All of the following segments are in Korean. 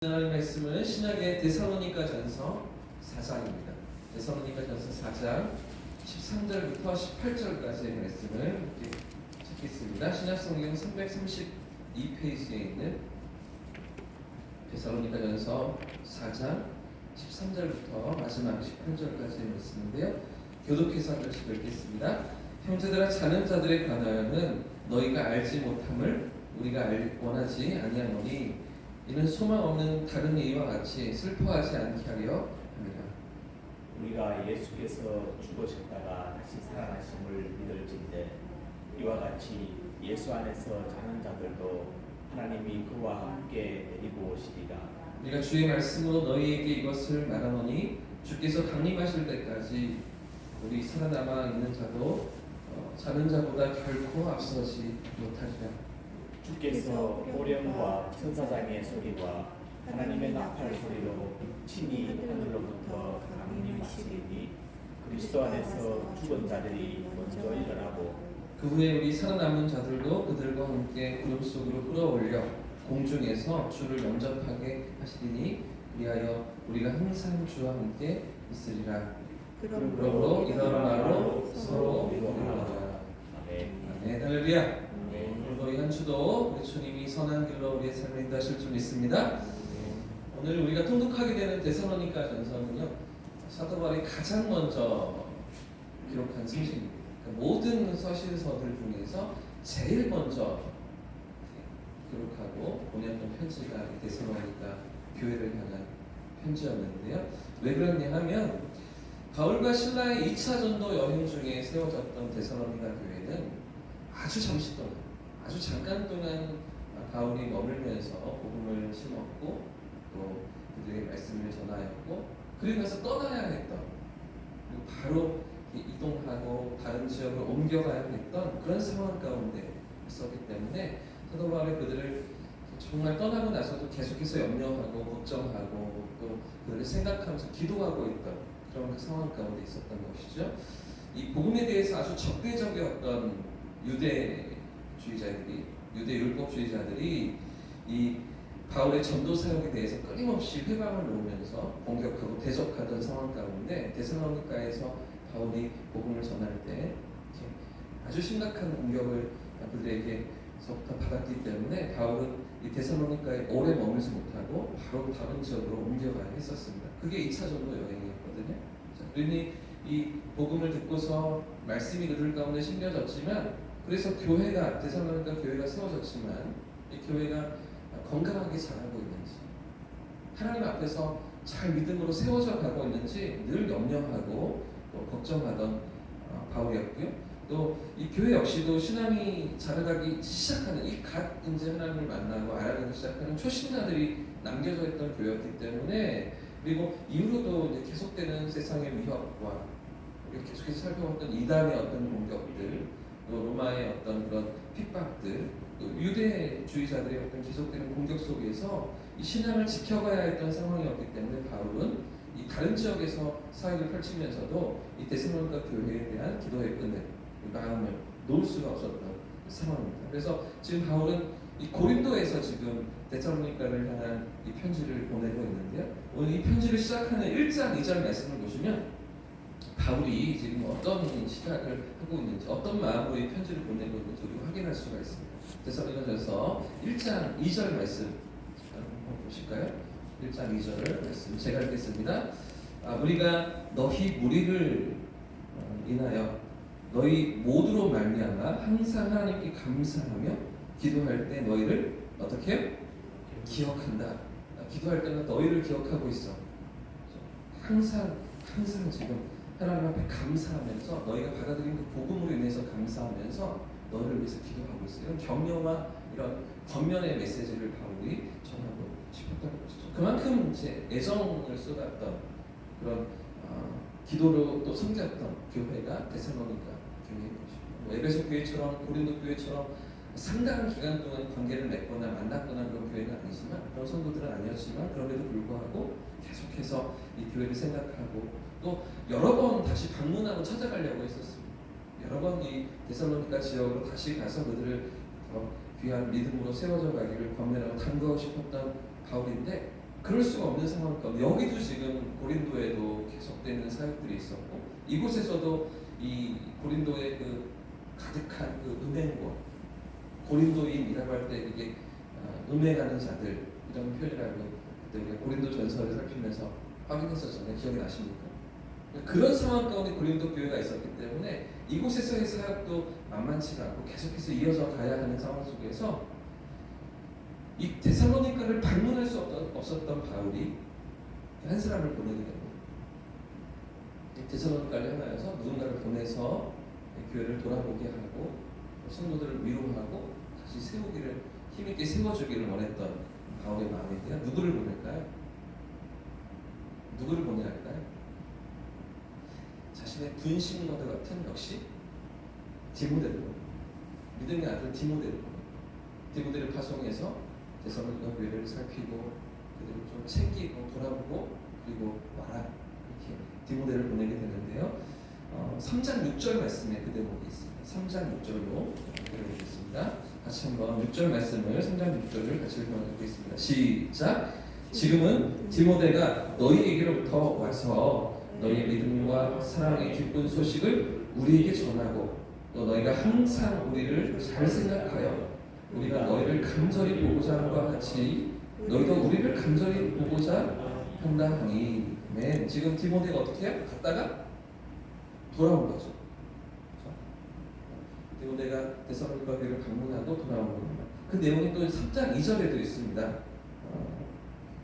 하나님 말씀은 신약의 데살로니가전서 4장입니다. 데살로니가전서 4장 13절부터 18절까지의 말씀을 이렇게 찾겠습니다. 신약성경 332페이지에 있는 데살로니가전서 4장 13절부터 마지막 18절까지의 말씀인데요. 교독해서 한 절씩 읽겠습니다. 형제들아, 자는 자들에 관하여는 너희가 알지 못함을 우리가 원하지 아니하노니 이는 소망 없는 다른 이와 같이 슬퍼하지 않게 하려 합니다. 우리가 예수께서 죽으셨다가 다시 살아나심을 믿을진대 이와 같이 예수 안에서 자는 자들도 하나님이 그와 함께 데리고 오시리라. 우리가 주의 말씀으로 너희에게 이것을 말하노니 주께서 강림하실 때까지 우리 살아남아 있는 자도 자는 자보다 결코 앞서지 못하리라. 주께서 오령과 천사장의 소리와 하나님의 나팔 소리로 친히 하늘로부터 강림하시리니 그리스도 안에서 죽은 자들이 먼저 일어나고 그 후에 우리 살아남은 자들도 그들과 함께 구름 속으로 끌어올려 공중에서 주를 영접하게 하시리니 그리하여 우리가 항상 주와 함께 있으리라. 그러므로 이런 말로 서로 위로하라. 아멘. 할렐루야. 오늘도 이 한 주도 우리 주님이 선한 길로 우리의 삶을 인도하실 줄 믿습니다. 오늘 우리가 통독하게 되는 데살로니가 전서는요, 사도 바울이 가장 먼저 기록한 서신입니다. 그러니까 모든 서신서들 중에서 제일 먼저 기록하고 보냈던 편지가 데살로니가 교회를 향한 편지였는데요. 왜 그러냐 하면 바울과 실라의 2차 전도 여행 중에 세워졌던 데살로니가 교회는 아주 잠시 동안, 아주 잠깐 동안 바울이 머물면서 복음을 심었고 또 그들의 말씀을 전하였고 그리고 나서 떠나야 했던, 그리고 바로 이동하고 다른 지역으로 옮겨가야 했던 그런 상황 가운데 있었기 때문에 사도 바울이 그들을 정말 떠나고 나서도 계속해서 염려하고 걱정하고 또 그들을 생각하면서 기도하고 있던 그런 그 상황 가운데 있었던 것이죠. 이 복음에 대해서 아주 적대적이었던 유대주의자들이, 유대 율법주의자들이 이 바울의 전도 사역에 대해서 끊임없이 회방을 놓으면서 공격하고 대적하던 상황 가운데 데살로니가에서 바울이 복음을 전할 때 아주 심각한 공격을 그들에게서부터 받았기 때문에 바울은 이 데살로니가에 오래 머물지 못하고 바로 다른 지역으로 옮겨가야 했었습니다. 그게 2차 전도 여행이었거든요. 그러니 이 복음을 듣고서 말씀이 그들 가운데 심겨졌지만, 그래서 교회가, 데살로니가 교회가 세워졌지만 이 교회가 건강하게 자라고 있는지, 하나님 앞에서 잘 믿음으로 세워져 가고 있는지 늘 염려하고 또 걱정하던 바울이었고요. 또 이 교회 역시도 신앙이 자라가기 시작하는, 이 갓 이제 하나님을 만나고 알아가기 시작하는 초신자들이 남겨져 있던 교회였기 때문에, 그리고 이후로도 이제 계속되는 세상의 위협과 우리가 계속해서 살펴봤던 이단의 어떤 공격들, 또 로마의 어떤 그런 핍박들, 또 유대주의자들의 어떤 계속되는 공격 속에서 이 신앙을 지켜가야 했던 상황이었기 때문에 바울은 이 다른 지역에서 사역을 펼치면서도 이 데살로니가 교회에 대한 기도의 끈을, 마음을 놓을 수가 없었던 상황입니다. 그래서 지금 바울은 이 고린도에서 지금 데살로니가를 향한 이 편지를 보내고 있는데요. 오늘 이 편지를 시작하는 1장 2절 말씀을 보시면 바울이 지금 어떤 시각을 하고 있는지, 어떤 마음으로 이 편지를 보내고 있는지 우리가 확인할 수가 있습니다. 데살로니가전서 1장 2절 말씀 한번 보실까요? 1장 2절 말씀 제가 읽겠습니다. 우리가 너희 무리를 인하여 너희 모두로 말미암아 항상 하나님께 감사하며 기도할 때 너희를 어떻게 해요? 기억한다. 기도할 때는 너희를 기억하고 있어. 항상 지금 하나님 앞에 감사하면서, 너희가 받아들인 그 복음으로 인해서 감사하면서 너희를 위해서 기도하고 있어요. 이런 격려와 이런 겉면의 메시지를 바울이 전하고 싶었던 것이죠. 그만큼 이제 애정을 쏟았던 그런 기도로 또 섬겼던 교회가 데살로니가 교회인 것이고, 에베소 교회처럼 고린도 교회처럼 상당한 기간 동안 관계를 맺거나 만났거나 그런 교회는 아니지만, 그런 성도들은 아니었지만, 그럼에도 불구하고 계속해서 이 교회를 생각하고 또 여러 번 다시 방문하고 찾아가려고 했었습니다. 여러 번 이 데살로니가 지역으로 다시 가서 그들을 더 귀한 믿음으로 세워져 가기를 권면하고 당부하고 싶었던 바울인데, 그럴 수가 없는 상황 가운데 여기도 지금 고린도에도 계속되는 사역들이 있었고 이곳에서도 이 고린도의 그 가득한 그 음행과 고린도인이라고 할 때 이게 음행하는 자들 이런 표현이라고 그때 우리가 고린도 전서를 살피면서 확인했었잖아요. 기억이 나십니까? 그런 상황 가운데 고린도 교회가 있었기 때문에 이곳에서의 사역도 만만치가 않고 계속해서 이어져 가야 하는 상황 속에서 이 데살로니가를 방문할 수 없었던 바울이 한 사람을 보내게 됩니다. 데살로니가를 향하여서 누군가를 보내서 교회를 돌아보게 하고 성도들을 위로하고 다시 세우기를 힘있게 세워주기를 원했던 바울의 마음인데요. 누구를 보낼까요? 누구를 보내야 할까요? 자신의 분신과도 같은 역시 디모데를 믿음의 아들 디모데를 파송해서 데살로니가 교회를 살피고 그들을 좀 챙기고 돌아보고 그리고 와라 이렇게 디모데를 보내게 되는데요. 3장 6절 말씀에 그 대목이 있습니다. 3장 6절로 읽어보겠습니다. 같이 한번 6절 말씀을 3장 6절을 같이 읽어보겠습니다. 시작. 지금은 디모데가 너희에게로부터 와서 너희의 믿음과 사랑의 기쁜 소식을 우리에게 전하고 또 너희가 항상 우리를 잘 생각하여 우리가 너희를 간절히 보고자 함과 같이 너희도 우리를 간절히 보고자 한다 하니. 네, 지금 디모데가 어떻게 해요? 갔다가 돌아온 거죠. 디모데가 데살로니가 교회를 방문하고 돌아온 겁니다. 그 내용이 또 3장 2절에도 있습니다.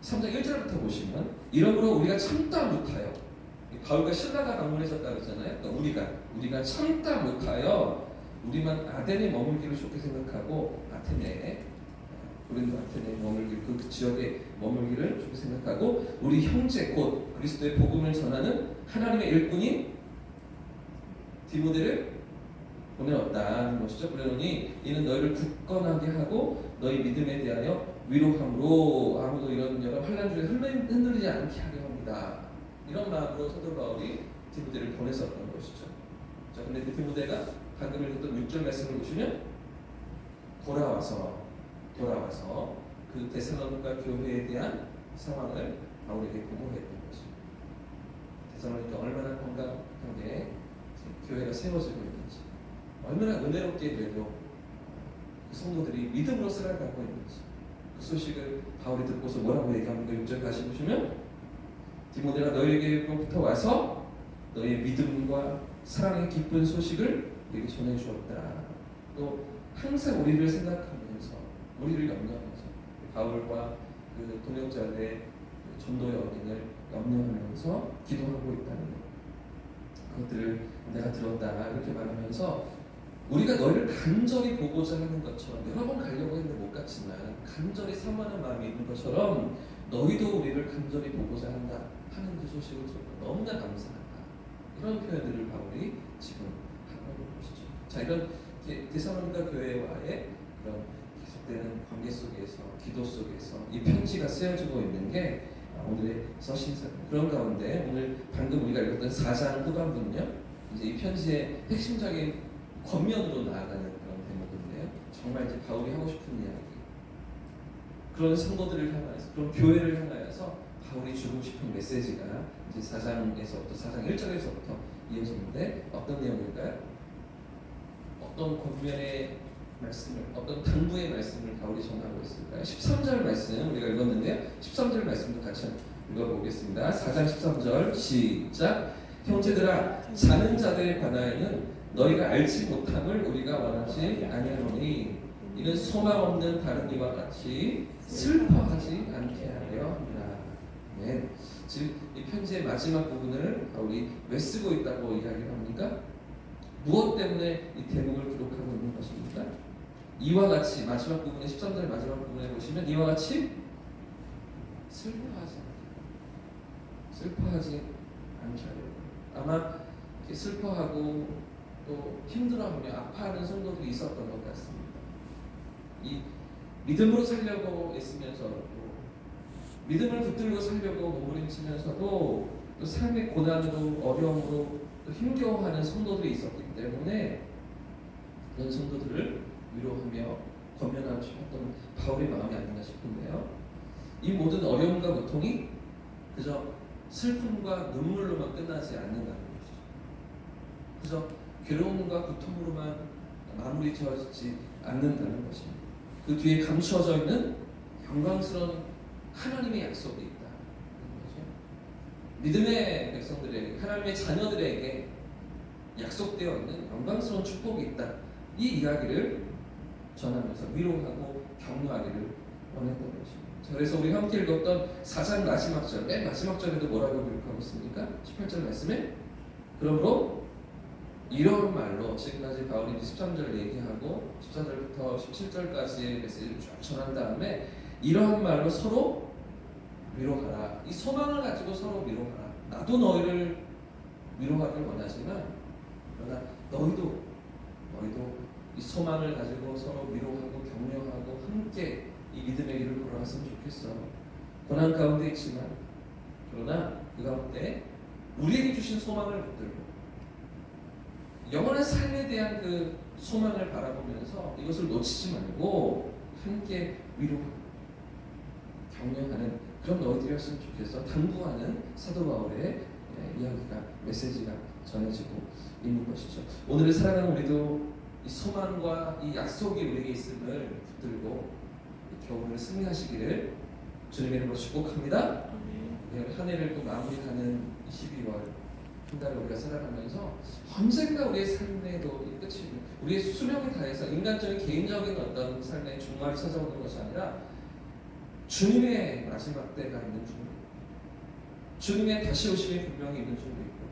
3장 1절부터 보시면 이러므로 우리가 참다 못하여 바울과 신라가 방문했었다고 했잖아요. 그러니까 우리가 참다 못하여 우리만 아덴에 머물기를 좋게 생각하고 고린도 아테네에 머물기 그 지역에 머물기를 좋게 생각하고 우리 형제 곧 그리스도의 복음을 전하는 하나님의 일꾼인 디모데를 보내었다는 것이죠. 그러니 이는 너희를 굳건하게 하고 너희 믿음에 대하여 위로함으로 아무도 이런 여러 환난 중에 흔들리지 않게 하려 합니다. 이런 마음으로 사도 바울이 디모데를 보냈었던 것이죠. 자, 근데 디모데가 방금 읽었던 6절 말씀을 보시면 돌아와서 그 데살로니가 교회에 대한 상황을 바울에게 보고했던 것입니다. 데살로니가 얼마나 건강하게 교회가 세워지고 있는지, 얼마나 은혜롭게 그래도 그 성도들이 믿음으로 살아가고 있는지 그 소식을 바울이 듣고서 뭐라고 얘기하는가 6절 다시 보시면 디모데가 너희에게로부터 와서 너희의 믿음과 사랑의 기쁜 소식을 우리에게 전해주었다. 또 항상 우리를 생각하면서 우리를 염려하면서 바울과 그 동역자들의 전도 여인을 염려하면서 기도하고 있다는 것. 그것들을 내가 들었다 이렇게 말하면서 우리가 너희를 간절히 보고자 하는 것처럼 여러 번 가려고 했는데 못 갔지만 간절히 사모하는 마음이 있는 것처럼 너희도 우리를 간절히 보고자 한다 하는 그 소식을 듣고 너무나 감사하다. 이런 표현들을 바울이 지금 하고 있는 것이죠. 자, 이런 데살로니가 교회와의 그런 계속되는 관계 속에서 기도 속에서 이 편지가 쓰여지고 있는 게 오늘의 서신서입니다. 그런 가운데 오늘 방금 우리가 읽었던 4장 후반부는요. 이제 이 편지의 핵심적인 겉면으로 나아가는 그런 대목인데요. 정말 이제 바울이 하고 싶은 이야기, 그런 성도들을 향하여서, 그런 교회를 향하여서 바울이 주고 싶은 메시지가 이제 4장에서부터 4장 1절에서부터 이어지는데 어떤 내용일까요? 어떤 겉면의 말씀을, 어떤 당부의 말씀을 바울이 전하고 있을까요? 13절 말씀 우리가 읽었는데요. 13절 말씀도 같이 읽어보겠습니다. 4장 13절 시작. 형제들아, 자는 자들에 관하여는 너희가 알지 못함을 우리가 원하지 아니하노니 이는 소망 없는 다른 이와 같이 슬퍼하지 않게 하려 합니다. 네. 즉 이 편지의 마지막 부분을 바울이 왜 쓰고 있다고 이야기를 합니까? 무엇 때문에 이 대목을 기록하고 있는 것입니까? 이와 같이 마지막 부분에 13절 마지막 부분에 보시면 이와 같이 슬퍼하지 않게 하려. 아마 슬퍼하고 또 힘들어하며 아파하는 성도들이 있었던 것 같습니다. 이 믿음으로 살려고 애쓰면서도 믿음을 붙들고 살려고 몸부림치면서도 또 삶의 고난으로 어려움으로 또 힘겨워하는 성도들이 있었기 때문에 그런 성도들을 위로하며 권면하고 싶었던 바울의 마음이 아닌가 싶은데요. 이 모든 어려움과 고통이 그저 슬픔과 눈물로만 끝나지 않는다는 것이죠. 그저 괴로움과 고통으로만 마무리 지어지지 않는다는 것입니다. 그 뒤에 감추어져 있는 영광스러운 하나님의 약속이 있다. 믿음의 백성들에게, 하나님의 자녀들에게 약속되어 있는 영광스러운 축복이 있다. 이 이야기를 전하면서 위로하고 격려하기를 원했던 것입니다. 그래서 우리 함께 읽었던 4장 마지막 절, 맨 마지막 절에도 뭐라고 기록하고 있습니까? 18절 말씀에 그러므로 이런 말로 지금까지 바울이 13절 얘기하고 14절부터 17절까지의 메시지를 쭉 전한 다음에 이러한 말로 서로 위로하라. 이 소망을 가지고 서로 위로하라. 나도 너희를 위로하길 원하지만 그러나 너희도 이 소망을 가지고 서로 위로하고 격려하고 함께 이 믿음의 길을 걸어갔으면 좋겠어. 고난 가운데 있지만 그러나 그 가운데 우리에게 주신 소망을 붙들고 영원한 삶에 대한 그 소망을 바라보면서 이것을 놓치지 말고 함께 위로하고 격려하는 그런 너희들이었으면 좋겠어. 당부하는 사도 바울의 이야기가, 메시지가 전해지고 있는 것이죠. 오늘을 살아가는 우리도 이 소망과 이 약속이 우리에게 있음을 붙들고 겨울을 승리하시기를 주님의 이름으로 축복합니다. 한 해를 또 마무리하는 12월 한 달을 우리가 살아가면서 언젠가 우리의 삶에도 끝이, 우리의 수명을 다해서 인간적인 개인적인 어떤 삶의 종말이 찾아오는 것이 아니라 주님의 마지막 때가 있는 줄, 주님의 다시 오심이 분명히 있는 줄도 있고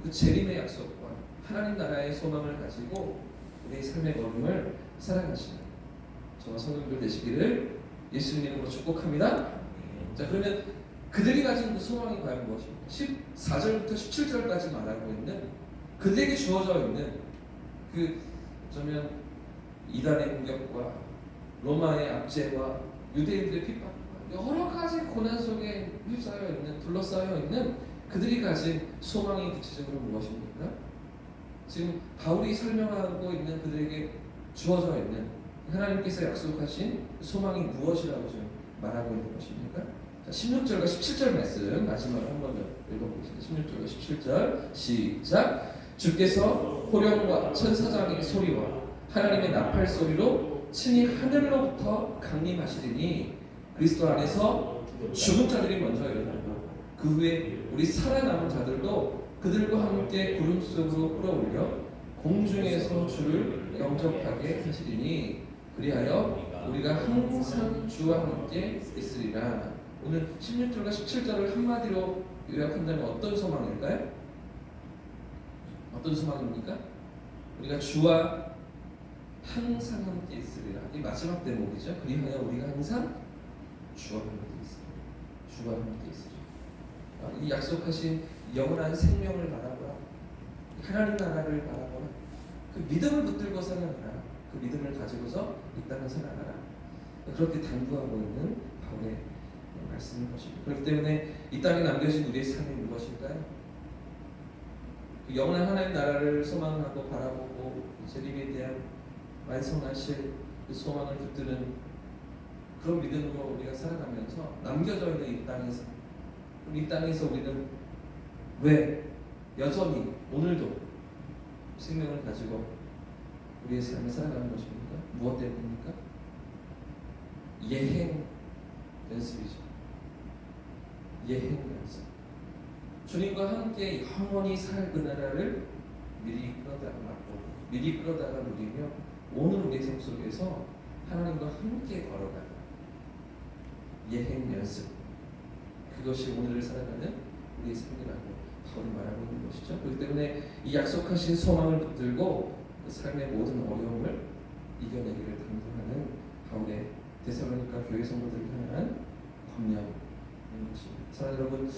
그 재림의 약속과 하나님 나라의 소망을 가지고 우리의 삶의 걸음을 살아가시는 저와 성도들 되시기를 예수님 이름으로 축복합니다. 자, 그러면 그들이 가진 그 소망이 과연 무엇입니까? 14절부터 17절까지 말하고 있는 그들에게 주어져 있는 그 어쩌면 이단의 공격과 로마의 압제와 유대인들의 핍박과 여러 가지 고난 속에 휩싸여 있는, 둘러싸여 있는 그들이 가진 소망이 구체적으로 무엇입니까? 지금 바울이 설명하고 있는 그들에게 주어져 있는 하나님께서 약속하신 소망이 무엇이라고 지금 말하고 있는 것입니까? 자, 16절과 17절 말씀 마지막으로 한 번 더 읽어보겠습니다. 16절과 17절 시작. 주께서 호령과 천사장의 소리와 하나님의 나팔 소리로 친히 하늘로부터 강림하시리니 그리스도 안에서 죽은 자들이 먼저 일어나고 그 후에 우리 살아남은 자들도 그들과 함께 구름 속으로 끌어올려 공중에서 주를 영접하게 하시리니 그리하여 우리가 항상 주와 함께 있으리라. 오늘 16절과 17절을 한마디로 요약한다면 어떤 소망일까요? 어떤 소망입니까? 우리가 주와 항상 함께 있으리라. 이 마지막 대목이죠. 그리하여 우리가 항상 주와 함께 있으리라. 주와 함께 있으리라. 이 약속하신 영원한 생명을 바라보라. 하나님 나라를 바라보라. 그 믿음을 붙들고 살아가라. 그 믿음을 가지고서 이 땅을 살아가라. 그렇게 당부하고 있는 바울의 말씀인 것입니다. 그렇기 때문에 이 땅에 남겨진 우리의 삶이 무엇일까요? 그 영원한 하나님 나라를 소망하고 바라보고 재림에 대한 완성하실 그 소망을 붙드는 그런 믿음으로 우리가 살아가면서 남겨져 있는 이 땅에서, 그럼 이 땅에서 우리는 왜 여전히 오늘도 생명을 가지고 우리의 삶을 살아가는 것입니까? 무엇 때문입니까? 예행 연습이죠. 예행 연습. 주님과 함께 영원히 살 그 나라를 미리 끌어다가 맞고 미리 끌어다가 누리며 오늘 우리의 삶 속에서 하나님과 함께 걸어가는 예행 연습. 그것이 오늘을 살아가는 우리의 삶이라고 바울이 말하고 있는 것이죠. 그렇기 때문에 이 약속하신 소망을 붙들고 그 삶의 모든 어려움을 이겨내기를 당부하는 바울의 데살로니가 교회 성도들을 향한 권면인 것입니다. 사랑하는 여러분,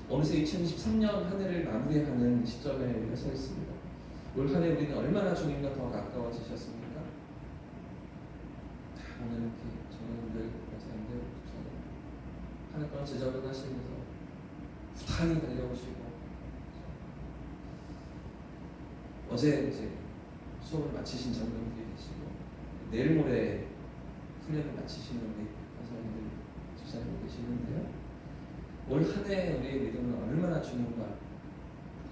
어느새 2023년 한 해를 마무리하는 시점에 우리가 서 있습니다. 올 한 해 우리는 얼마나 주님과 더 가까워지셨습니까? 오늘 이렇게 청년들, 목사님들 한 해 동안 제자를 하시면서 부단히 달려오시고 어제 이제 수업을 마치신 장로님들이 계시고 내일 모레 훈련을 마치시는 우리 선생님들, 집사님들 계시는데요. 올 한 해 우리의 믿음은 얼마나 주님과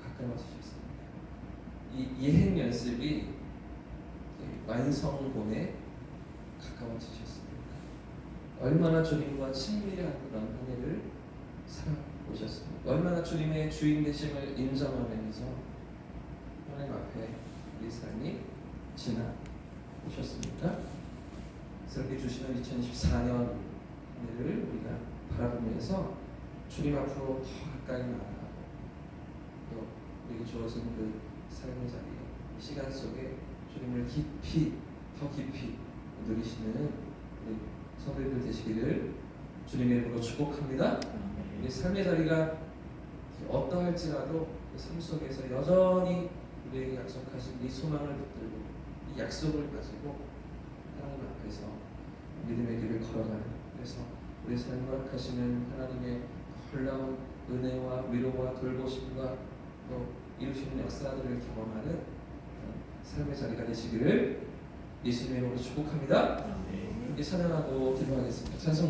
가까워지셨습니까? 이 예행 연습이 완성본에 가까워지셨습니까? 얼마나 주님과 친밀한 그런 한 해를 살아오셨습니까? 얼마나 주님의 주인 되심을 인정하면서 하나님 앞에 우리 삶이 지나오셨습니까? 그렇게 주시는 2024년 한 해를 우리가 바라보면서 주님 앞으로 더 가까이 나아가고 또 우리에게 주어진 그 삶의 자리에 이 시간 속에 주님을 깊이 더 깊이 누리시는 우리 성도님들 되시기를 주님의 이름으로 축복합니다. 우리 삶의 자리가 어떠할지라도 그 삶 속에서 여전히 우리에게 약속하신 이 소망을 붙들고 이 약속을 가지고 하나님 앞에서 믿음의 길을 걸어가는, 그래서 우리 삶을 허락하시는 하나님의 놀라운 은혜와 위로와 돌보심과 또 이루시는 역사들을 경험하는 삶의 자리가 되시기를 예수님의 이름으로 축복합니다. 함께 찬양하고 기도하겠습니다. 찬송